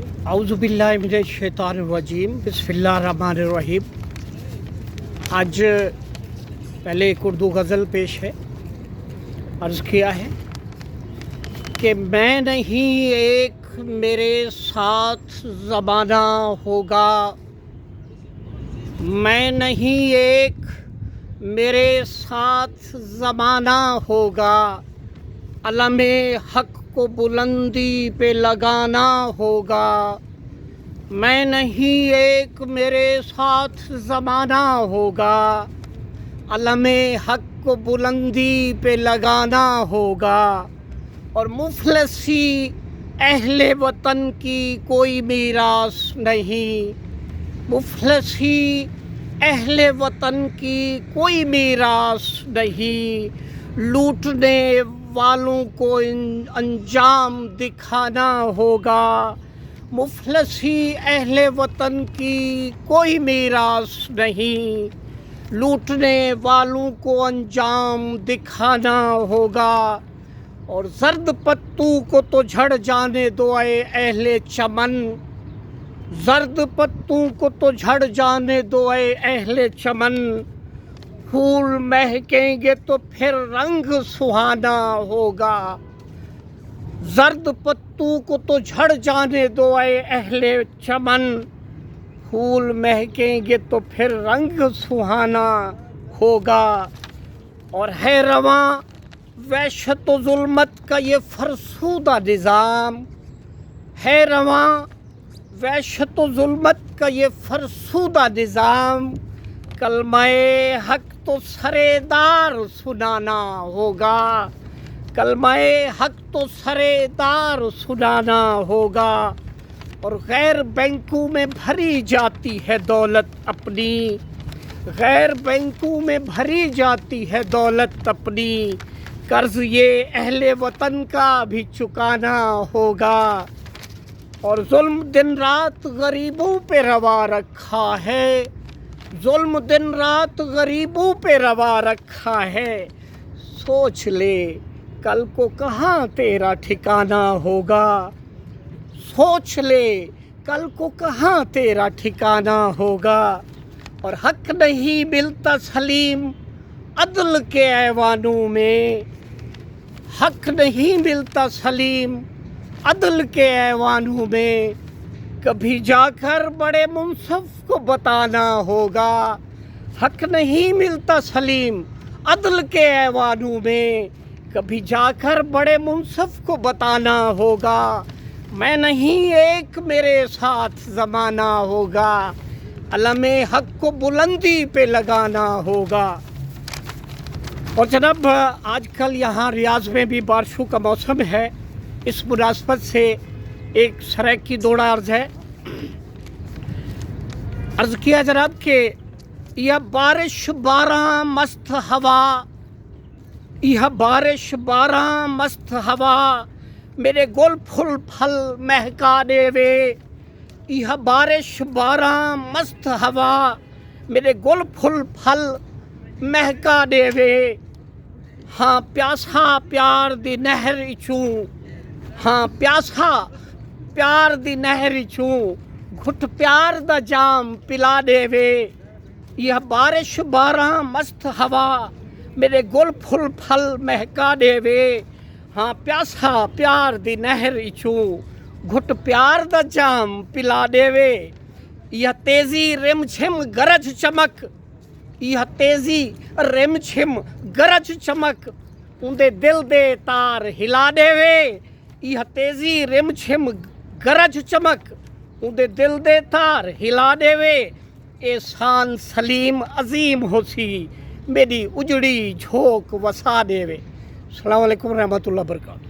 اعوذ باللہ من الشیطان الرجیم، بسم اللہ الرحمن الرحیم۔ آج پہلے ایک اردو غزل پیش ہے۔ عرض کیا ہے کہ میں نہیں ایک میرے ساتھ زمانہ ہوگا، میں نہیں ایک میرے ساتھ زمانہ ہوگا، علم حق کو بلندی پہ لگانا ہوگا۔ میں نہیں ایک میرے ساتھ زمانہ ہوگا، علم حق کو بلندی پہ لگانا ہوگا۔ اور مفلسی اہل وطن کی کوئی میراث نہیں، مفلسی اہل وطن کی کوئی میراث نہیں، لوٹنے والوں کو انجام دکھانا ہوگا۔ مفلسی اہل وطن کی کوئی میراث نہیں، لوٹنے والوں کو انجام دکھانا ہوگا۔ اور زرد پتو کو تو جھڑ جانے دو اے اہل چمن، زرد پتوں کو تو جھڑ جانے دو اے اہل چمن، پھول مہکیں گے تو پھر رنگ سہانا ہوگا۔ زرد پتوں کو تو جھڑ جانے دو اے اہل چمن، پھول مہکیں گے تو پھر رنگ سہانا ہوگا۔ اور ہے رواں وحشت و ظلمت کا یہ فرسودہ نظام، ہے رواں وحشت و ظلمت کا یہ فرسودہ نظام، کلمہ حق تو سرے دار سنانا ہوگا، کلمہ حق تو سرے دار سنانا ہوگا۔ اور غیر بینکوں میں بھری جاتی ہے دولت اپنی، غیر بینکوں میں بھری جاتی ہے دولت اپنی، قرض یہ اہل وطن کا بھی چکانا ہوگا۔ اور ظلم دن رات غریبوں پہ روا رکھا ہے، ظلم دن رات غریبوں پہ روا رکھا ہے، سوچ لے کل کو کہاں تیرا ٹھکانہ ہوگا، سوچ لے کل کو کہاں تیرا ٹھکانہ ہوگا۔ اور حق نہیں ملتا سلیم عدل کے ایوانوں میں، حق نہیں ملتا سلیم عدل کے ایوانوں میں، کبھی جا کر بڑے منصف کو بتانا ہوگا۔ حق نہیں ملتا سلیم عدل کے ایوانوں میں، کبھی جا کر بڑے منصف کو بتانا ہوگا۔ میں نہیں ایک میرے ساتھ زمانہ ہوگا، علم حق کو بلندی پہ لگانا ہوگا۔ اور جناب آج کل یہاں ریاض میں بھی بارشوں کا موسم ہے، اس مناسبت سے ایک سرائیکی دوڑا عرض ہے۔ عرض کیا جناب کہ یہ بارش باراں مست ہوا، یہ بارش باراں مست ہوا، میرے گل پھل پھل مہکانے وے، یہ بارش باراں مست ہوا، میرے گل پھل پھل مہکانے وے، ہاں پیاسا پیار دی نہر چوں، ہاں پیاسا پیار دی نہر چوں، گھٹ پیار دا جام پلا دے وے، یہ بارش باراں مست ہوا، میرے گل پھل پھل مہکا دے وے، ہاں پیاسا پیار دی نہر چوں، گھٹ پیار دا جام پلا دے وے، یہ تیزی رم جھم گرج چمک، یہ تیزی رم جھم گرج چمک، اندے دل دے تار ہلا دے وے، یہ تیزی رم جھم گرج چمک، اندے دل دے تار ہلا دے وے، احسان سلیم عظیم ہو سی، میری اجڑی جھوک وسا دے وے۔ السلام علیکم ورحمۃ اللہ وبرکاتہ۔